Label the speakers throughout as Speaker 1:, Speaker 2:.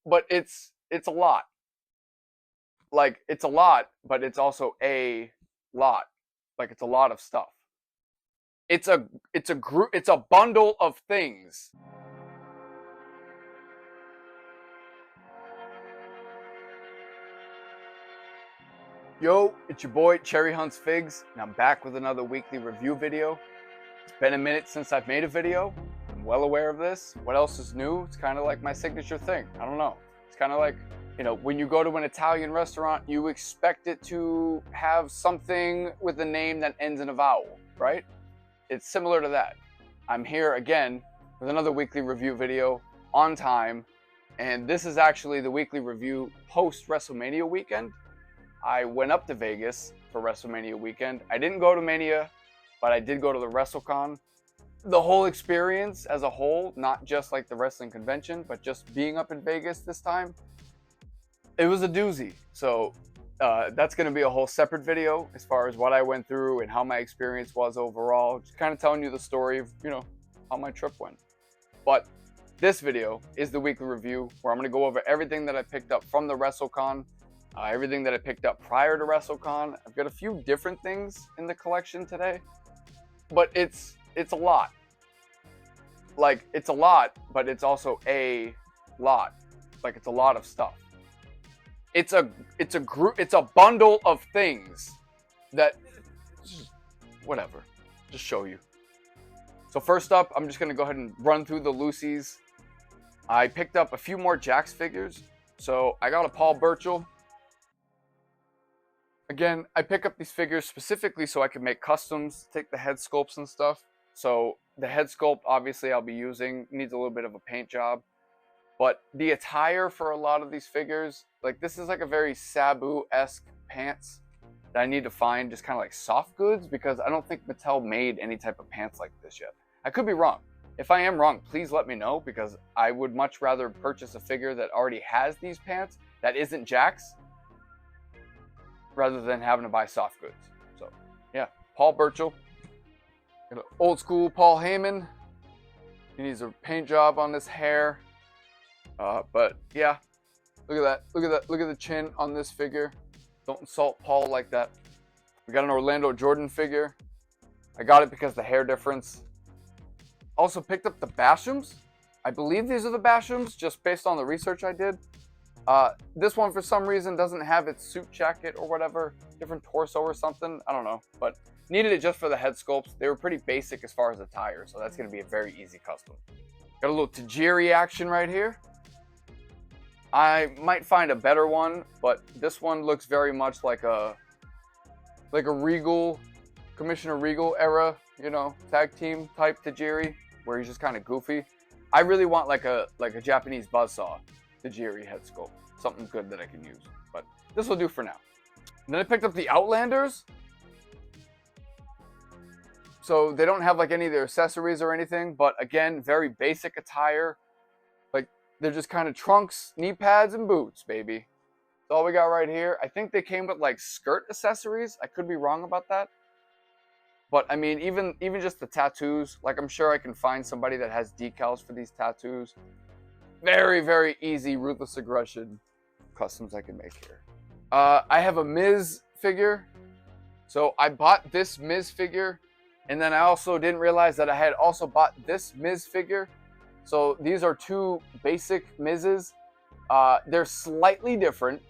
Speaker 1: but it's a lot. Like it's a lot, but it's also a lot. Like it's a lot of stuff. It's a group. It's a bundle of things. Yo, it's your boy Cherry Hunts Figs, and I'm back with another weekly review video. It's been a minute since I've made a video. I'm well aware of this. What else is new? It's kind of like my signature thing. I don't know. It's kind of like, when you go to an Italian restaurant, you expect it to have something with a name that ends in a vowel, right? It's similar to that. I'm here again with another weekly review video on time, and this is actually the weekly review post-WrestleMania weekend. I went up to Vegas for WrestleMania weekend. I didn't go to Mania, but I did go to the WrestleCon. The whole experience as a whole, not just like the wrestling convention, but just being up in Vegas this time, it was a doozy. So that's going to be a whole separate video as far as what I went through and how my experience was overall. Just kind of telling you the story of, how my trip went. But this video is the weekly review where I'm going to go over everything that I picked up from the WrestleCon. Everything that I picked up prior to WrestleCon. I've got a few different things in the collection today, but it's a lot. Like it's a lot, but it's also a lot. Like it's a lot of stuff. It's a group. It's a bundle of things that whatever. Just show you. So first up, I'm just gonna go ahead and run through the loosies. I picked up a few more Jakks figures. So I got a Paul Burchill. Again, I pick up these figures specifically so I can make customs, take the head sculpts and stuff. So the head sculpt, obviously, I'll be using, needs a little bit of a paint job. But the attire for a lot of these figures, like this is like a very Sabu-esque pants that I need to find, just kind of like soft goods, because I don't think Mattel made any type of pants like this yet. I could be wrong. If I am wrong, please let me know, because I would much rather purchase a figure that already has these pants that isn't Jakks, rather than having to buy soft goods. So, yeah, Paul Burchill. Got an old school Paul Heyman. He needs a paint job on this hair. But, yeah, look at that. Look at that. Look at the chin on this figure. Don't insult Paul like that. We got an Orlando Jordan figure. I got it because of the hair difference. Also picked up the Bashams. I believe these are the Bashams, just based on the research I did. This one, for some reason, doesn't have its suit jacket or whatever, different torso or something. I don't know, but needed it just for the head sculpts. They were pretty basic as far as attire, so that's going to be a very easy custom. Got a little Tajiri action right here. I might find a better one, but this one looks very much like a Regal, Commissioner Regal era, tag team type Tajiri, where he's just kind of goofy. I really want like a Japanese buzzsaw Tajiri head sculpt. Something good that I can use. But this will do for now. And then I picked up the Outlanders. So they don't have like any of their accessories or anything, but again, very basic attire. Like they're just kind of trunks, knee pads, and boots, baby. That's all we got right here. I think they came with like skirt accessories. I could be wrong about that. But I mean, even just the tattoos, like I'm sure I can find somebody that has decals for these tattoos. Very, very easy Ruthless Aggression customs I can make here. I have a Miz figure. So I bought this Miz figure, and then I also didn't realize that I had also bought this Miz figure. So these are two basic Mizes. They're slightly different,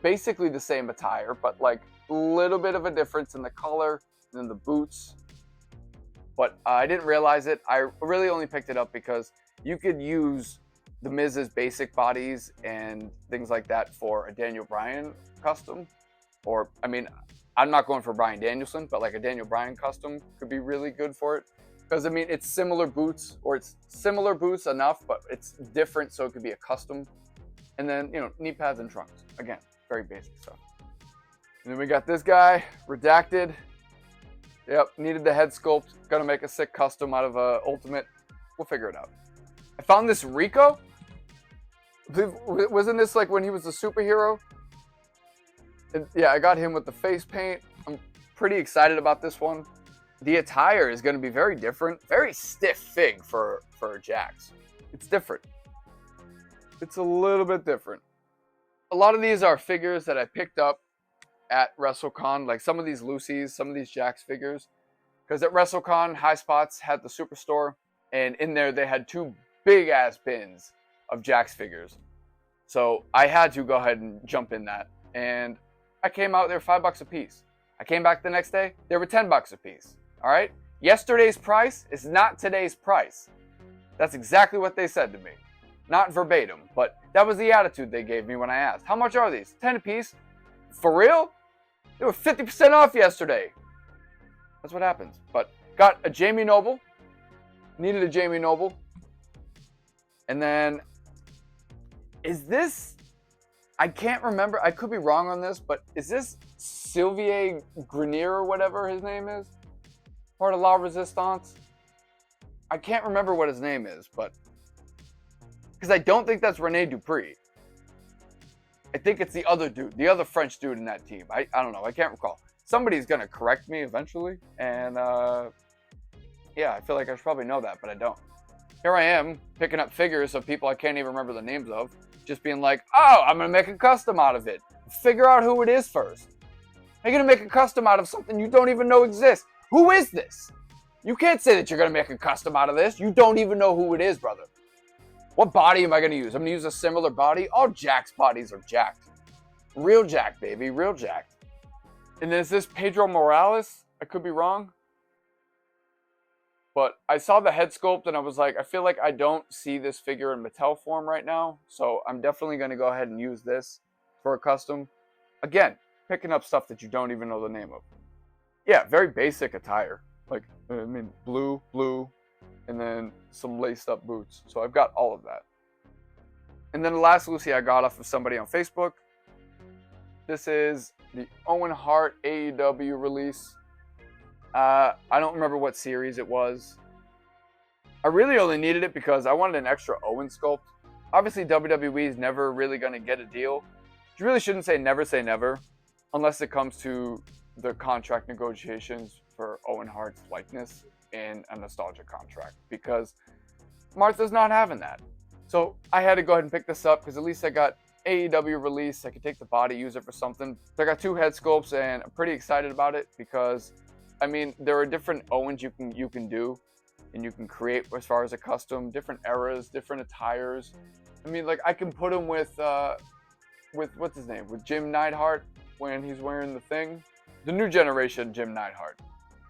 Speaker 1: basically the same attire, but like a little bit of a difference in the color and in the boots. But I didn't realize it. I really only picked it up because you could use the Miz's basic bodies and things like that for a Daniel Bryan custom. Or, I mean, I'm not going for Bryan Danielson, but like a Daniel Bryan custom could be really good for it. Because, I mean, it's similar boots, or it's similar boots enough, but it's different, so it could be a custom. And then, knee pads and trunks. Again, very basic stuff. And then we got this guy, Redacted. Yep, needed the head sculpt. Gonna make a sick custom out of a Ultimate. We'll figure it out. I found this Rico. Wasn't this like when he was a superhero? Yeah, I got him with the face paint. I'm pretty excited about this one. The attire is going to be very different. Very stiff fig for Jakks. It's different. it's a little bit different. A lot of these are figures that I picked up at WrestleCon, like some of these loosies, some of these Jakks figures. Because at WrestleCon, Highspots had the Superstore, and in there they had 2 big-ass bins of Jakks figures. So I had to go ahead and jump in that. And I came out there $5 a piece. I came back the next day, they were $10 a piece. All right? Yesterday's price is not today's price. That's exactly what they said to me. Not verbatim, but that was the attitude they gave me when I asked. How much are these? 10 a piece? For real? They were 50% off yesterday. That's what happens. But got a Jamie Noble. Needed a Jamie Noble. And then, is this, I can't remember, I could be wrong on this, but is this Sylvier Grenier or whatever his name is? Part of La Resistance? I can't remember what his name is, but, because I don't think that's Rene Dupree. I think it's the other dude, the other French dude in that team. I don't know, I can't recall. Somebody's going to correct me eventually, and yeah, I feel like I should probably know that, but I don't. Here I am, picking up figures of people I can't even remember the names of, just being like, oh, I'm going to make a custom out of it. Figure out who it is first. How are you going to make a custom out of something you don't even know exists? Who is this? You can't say that you're going to make a custom out of this. You don't even know who it is, brother. What body am I going to use? I'm going to use a similar body? All Jakks bodies are jacked. Real jacked, baby. Real jacked. And then is this Pedro Morales? I could be wrong. But I saw the head sculpt and I was like, I feel like I don't see this figure in Mattel form right now. So I'm definitely going to go ahead and use this for a custom. Again, picking up stuff that you don't even know the name of. Yeah, very basic attire. Like, I mean, blue, and then some laced up boots. So I've got all of that. And then the last Lucy I got off of somebody on Facebook. This is the Owen Hart AEW release. I don't remember what series it was. I really only needed it because I wanted an extra Owen sculpt. Obviously, WWE is never really going to get a deal. You really shouldn't say never unless it comes to the contract negotiations for Owen Hart's likeness in a nostalgia contract, because Martha's not having that. So I had to go ahead and pick this up because at least I got AEW release. I could take the body, use it for something. So I got 2 head sculpts and I'm pretty excited about it because, I mean, there are different Owens you can do and you can create as far as a custom, different eras, different attires. I mean, like I can put him with what's his name? With Jim Neidhart when he's wearing the thing. The new generation Jim Neidhart.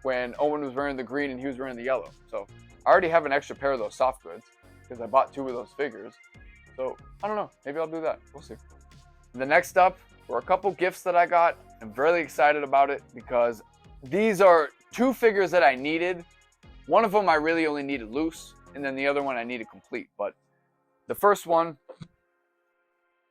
Speaker 1: When Owen was wearing the green and he was wearing the yellow. So I already have an extra pair of those soft goods because I bought 2 of those figures. So I don't know, maybe I'll do that. We'll see. The next up were a couple gifts that I got. I'm really excited about it because these are 2 figures that I needed. One of them I really only needed loose, and then the other one I needed complete. But the first one,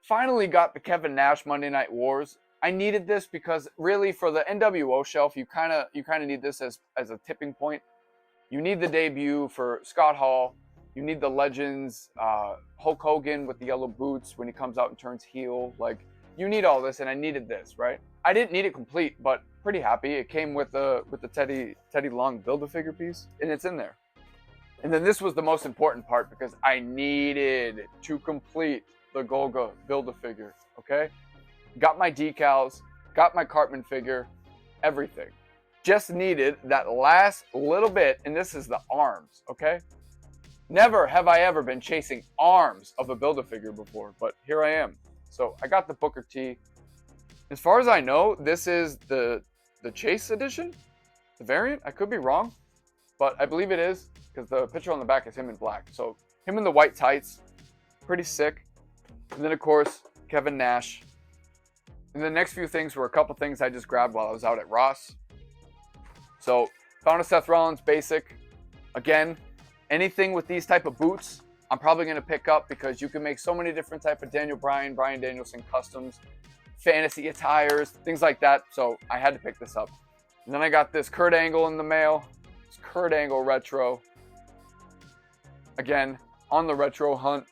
Speaker 1: finally got the Kevin Nash Monday Night Wars. I needed this because really for the NWO shelf, you kind of need this as a tipping point. You need the debut for Scott Hall. You need the Legends, Hulk Hogan with the yellow boots when he comes out and turns heel. Like, you need all this, and I needed this, right? I didn't need it complete, but pretty happy. It came with the Teddy Long Build-A-Figure piece, and it's in there. And then this was the most important part because I needed to complete the Golga Build-A-Figure, okay? Got my decals, got my Cartman figure, everything. Just needed that last little bit, and this is the arms, okay? Never have I ever been chasing arms of a Build-A-Figure before, but here I am. So I got the Booker T. As far as I know, this is the Chase edition, the variant. I could be wrong, but I believe it is because the picture on the back is him in black. So him in the white tights, pretty sick. And then, of course, Kevin Nash. And the next few things were a couple things I just grabbed while I was out at Ross. So found a Seth Rollins basic. Again, anything with these type of boots, I'm probably going to pick up because you can make so many different type of Brian Danielson customs, fantasy attires, things like that. So I had to pick this up. And then I got this Kurt Angle in the mail. It's Kurt Angle retro. Again, on the retro hunt.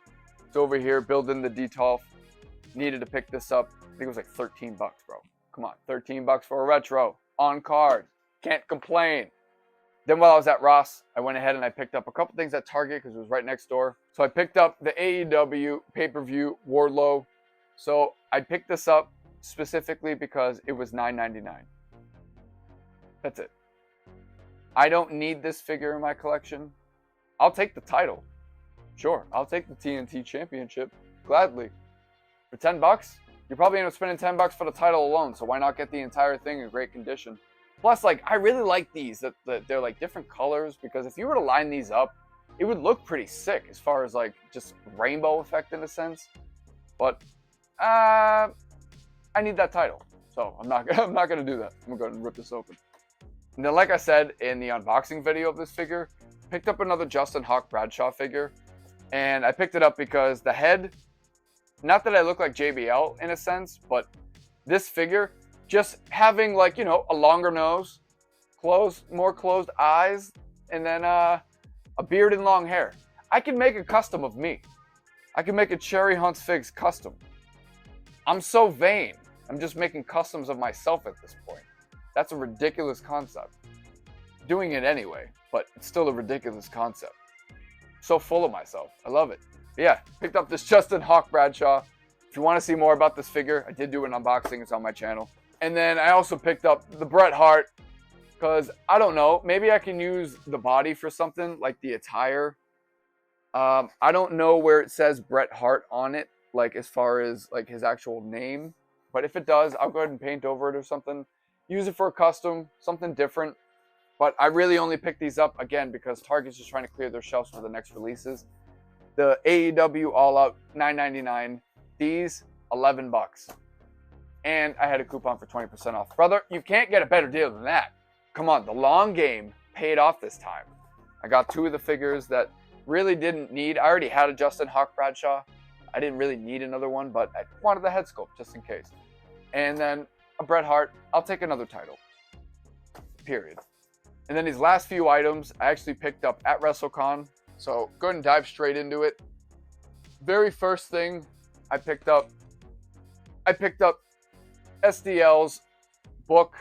Speaker 1: It's over here building the Detolf. Needed to pick this up. I think it was like 13 bucks, bro. Come on, 13 bucks for a retro on card. Can't complain. Then while I was at Ross, I went ahead and I picked up a couple things at Target because it was right next door. So I picked up the AEW pay-per-view Wardlow. So I picked this up specifically because it was $9.99. That's it. I don't need this figure in my collection. I'll take the title. Sure, I'll take the TNT Championship gladly. For $10, you're probably end up spending $10 for the title alone. So why not get the entire thing in great condition? Plus, like, I really like these, that they're like different colors, because if you were to line these up, it would look pretty sick as far as like just rainbow effect in a sense. But I need that title, so I'm not gonna do that. I'm gonna go ahead and rip this open. And then, like I said in the unboxing video of this figure, picked up another Justin Hawk Bradshaw figure, and I picked it up because the head, not that I look like JBL in a sense, but this figure, just having like, you know, a longer nose, more closed eyes, and then a beard and long hair. I can make a custom of me. I can make a Cherry Hunts Figs custom. I'm so vain. I'm just making customs of myself at this point. That's a ridiculous concept. Doing it anyway, but it's still a ridiculous concept. So full of myself. I love it. But yeah, picked up this Justin Hawk Bradshaw. If you want to see more about this figure, I did do an unboxing. It's on my channel. And then I also picked up the Bret Hart, because I don't know, maybe I can use the body for something like the attire. I don't know where it says Bret Hart on it, like as far as like his actual name. But if it does, I'll go ahead and paint over it or something. Use it for a custom, something different. But I really only picked these up, again, because Target's just trying to clear their shelves for the next releases. The AEW All Out, $9.99. These, $11. And I had a coupon for 20% off. Brother, you can't get a better deal than that. Come on, the long game paid off this time. I got two of the figures that really didn't need. I already had a Justin Hawk Bradshaw. I didn't really need another one, but I wanted the head sculpt just in case. And then a Bret Hart. I'll take another title. Period. And then these last few items I actually picked up at WrestleCon. So go ahead and dive straight into it. Very first thing I picked up SDL's book.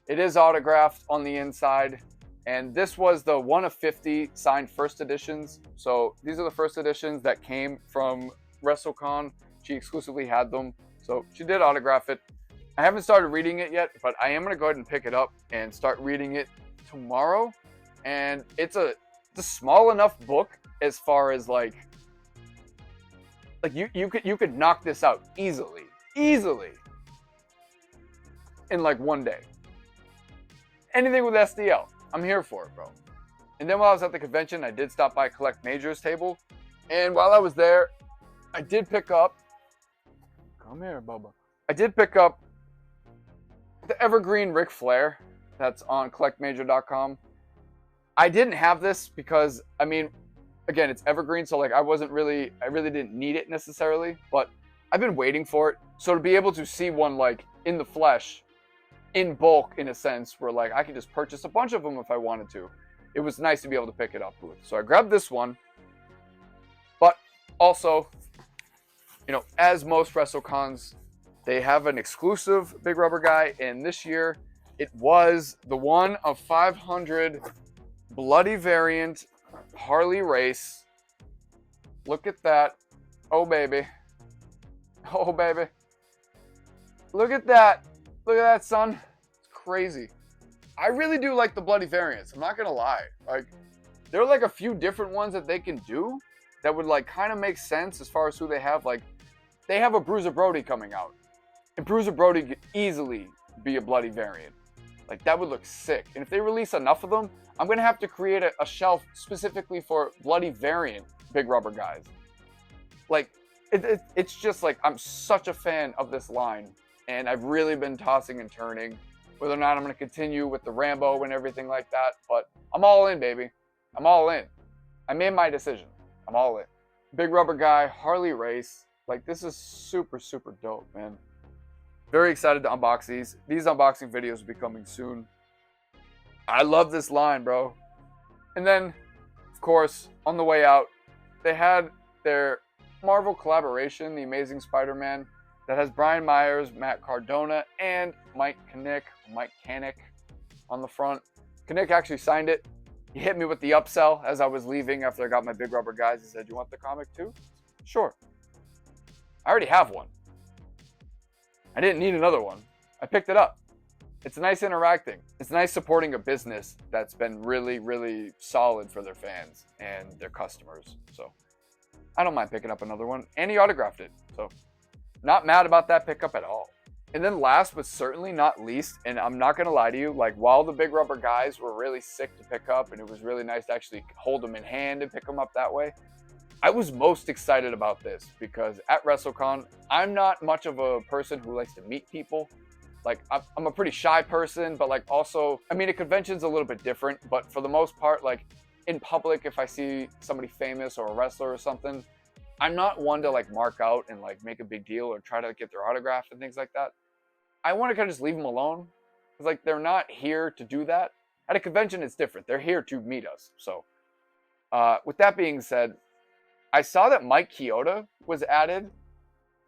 Speaker 1: It is autographed on the inside, and this was the 1 of 50 signed first editions. So these are the first editions that came from WrestleCon. She exclusively had them, so she did autograph it. I haven't started reading it yet, but I am going to go ahead and pick it up and start reading it tomorrow. And it's a small enough book as far as like you could knock this out easily in like one day. Anything with SDL, I'm here for it, bro. And then while I was at the convention, I did stop by Collect Major's table. And while I was there, I did pick up, come here, Bubba. I did pick up the Evergreen Ric Flair that's on collectmajor.com. I didn't have this because, I mean, again, it's Evergreen, so like I really didn't need it necessarily, but I've been waiting for it. So to be able to see one like in the flesh, in bulk, in a sense, where like I could just purchase a bunch of them if I wanted to. It was nice to be able to pick it up with. So I grabbed this one, but also, you know, as most WrestleCons, they have an exclusive Big Rubber guy, and this year it was the 1 of 500 bloody variant Harley Race. Look at that. Oh, baby. Oh, baby. Look at that. Look at that, son. It's crazy. I really do like the bloody variants. I'm not going to lie. Like, there are like a few different ones that they can do that would like kind of make sense as far as who they have. Like, they have a Bruiser Brody coming out. And Bruiser Brody could easily be a bloody variant. Like, that would look sick. And if they release enough of them, I'm going to have to create a shelf specifically for bloody variant Big Rubber guys. Like, it's just like, I'm such a fan of this line. And I've really been tossing and turning whether or not I'm going to continue with the Rambo and everything like that. But I'm all in, baby. I'm all in. I made my decision. I'm all in. Big Rubber guy, Harley Race. Like, this is super, super dope, man. Very excited to unbox these. These unboxing videos will be coming soon. I love this line, bro. And then, of course, on the way out, they had their Marvel collaboration, The Amazing Spider-Man, that has Brian Myers, Matt Cardona, and Mike Kanick on the front. Kinnick actually signed it. He hit me with the upsell as I was leaving after I got my big rubber guys. He said, "You want the comic too?" Sure. I already have one. I didn't need another one. I picked it up. It's nice interacting. It's nice supporting a business that's been really, really solid for their fans and their customers. So I don't mind picking up another one. And he autographed it. So not mad about that pickup at all. And then last but certainly not least, and I'm not going to lie to you, like while the big rubber guys were really sick to pick up and it was really nice to actually hold them in hand and pick them up that way, I was most excited about this because at WrestleCon, I'm not much of a person who likes to meet people. Like, I'm a pretty shy person, but like also, I mean, a convention's a little bit different, but for the most part, like in public, if I see somebody famous or a wrestler or something, I'm not one to like mark out and like make a big deal or try to get their autograph and things like that. I want to kind of just leave them alone because like they're not here to do that. At a convention, it's different. They're here to meet us. So with that being said, I saw that Mike Chioda was added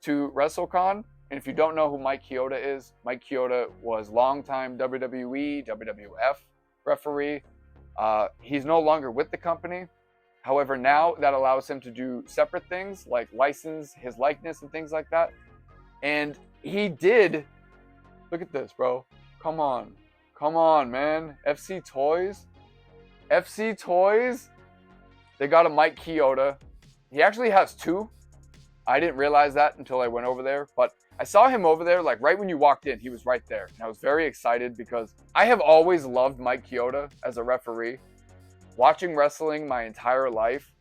Speaker 1: to WrestleCon. And if you don't know who Mike Chioda is, Mike Chioda was longtime WWE, WWF referee. He's no longer with the company. However, now that allows him to do separate things like license his likeness and things like that. And he did, look at this, bro. Come on, man. FC Toys, they got a Mike Chioda. He actually has two. I didn't realize that until I went over there, but I saw him over there, like right when you walked in, he was right there. And I was very excited because I have always loved Mike Chioda as a referee. Watching wrestling my entire life,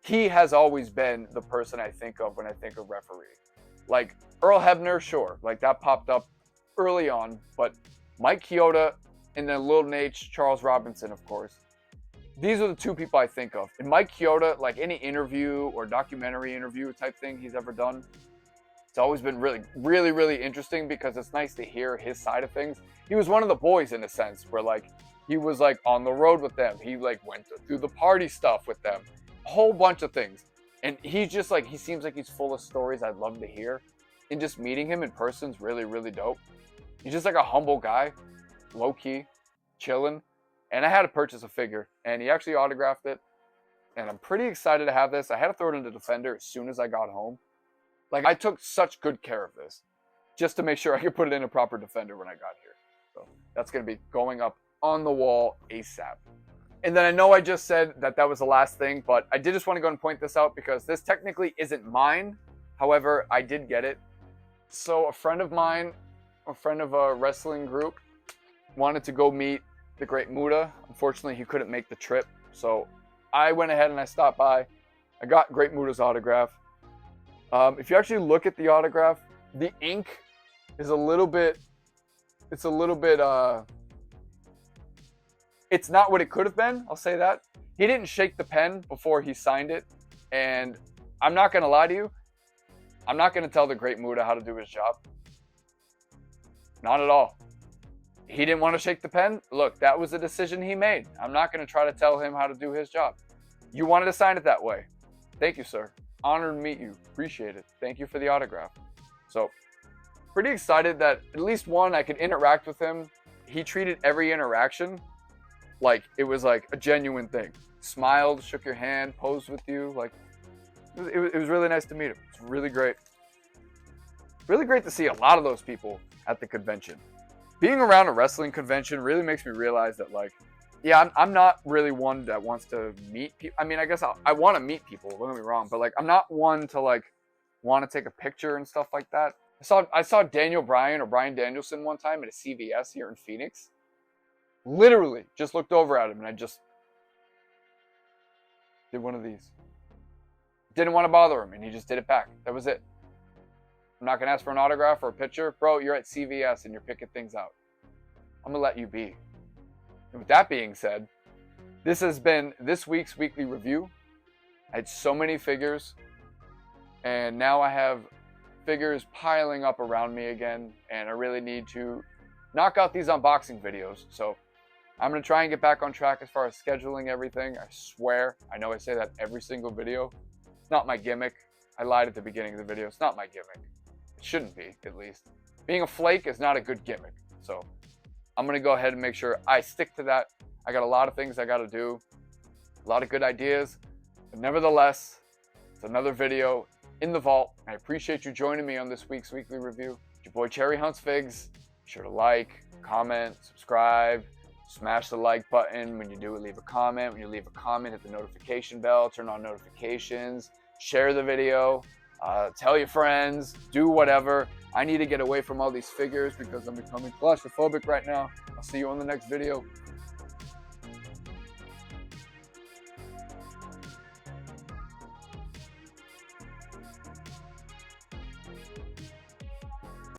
Speaker 1: he has always been the person I think of when I think of referee. Like Earl Hebner, sure, like that popped up early on, but Mike Chioda and then Lil Nate, Charles Robinson, of course. These are the two people I think of. And Mike Chioda, like any interview or documentary interview type thing he's ever done, it's always been really interesting because it's nice to hear his side of things. He was one of the boys in a sense where like he was like on the road with them. He like went through the party stuff with them, a whole bunch of things. And he's just like, he seems like he's full of stories I'd love to hear. And just meeting him in person's really dope. He's just like a humble guy, low key, chilling. And I had to purchase a figure, and he actually autographed it. And I'm pretty excited to have this. I had to throw it into Defender as soon as I got home. Like, I took such good care of this just to make sure I could put it in a proper Defender when I got here. So that's going to be going up on the wall ASAP. And then I know I just said that that was the last thing, but I did just want to go and point this out because this technically isn't mine. However, I did get it. So a friend of mine, a friend of a wrestling group, wanted to go meet the Great Muta. Unfortunately, he couldn't make the trip. So I went ahead and I stopped by. I got Great Muta's autograph. If you actually look at the autograph, the ink is it's not what it could have been. I'll say that. He didn't shake the pen before he signed it. And I'm not going to lie to you. I'm not going to tell the Great Muta how to do his job. Not at all. He didn't want to shake the pen. Look, that was a decision he made. I'm not going to try to tell him how to do his job. You wanted to sign it that way. Thank you, sir. Honored to meet you. Appreciate it. Thank you for the autograph. So, pretty excited that at least one, I could interact with him. He treated every interaction like it was like a genuine thing. Smiled, shook your hand, posed with you. Like, it was really nice to meet him. It's really great. Really great to see a lot of those people at the convention. Being around a wrestling convention really makes me realize that, like, yeah, I'm not really one that wants to meet people. I mean, I guess I want to meet people, don't get me wrong, but, like, I'm not one to, like, want to take a picture and stuff like that. I saw Daniel Bryan or Bryan Danielson one time at a CVS here in Phoenix. Literally, just looked over at him and I just did one of these. Didn't want to bother him and he just did it back. That was it. I'm not going to ask for an autograph or a picture. Bro, you're at CVS and you're picking things out. I'm going to let you be. And with that being said, this has been this week's weekly review. I had so many figures. And now I have figures piling up around me again. And I really need to knock out these unboxing videos. So I'm going to try and get back on track as far as scheduling everything. I swear. I know I say that every single video. It's not my gimmick. I lied at the beginning of the video. It's not my gimmick. It shouldn't be, at least. Being a flake is not a good gimmick. So I'm going to go ahead and make sure I stick to that. I got a lot of things I got to do, a lot of good ideas. But nevertheless, it's another video in the vault. I appreciate you joining me on this week's weekly review. It's your boy Cherry Hunts Figs. Be sure to like, comment, subscribe, smash the like button. When you do it, leave a comment. When you leave a comment, hit the notification bell, turn on notifications, share the video, tell your friends, do whatever. I need to get away from all these figures because I'm becoming claustrophobic right now. I'll see you on the next video.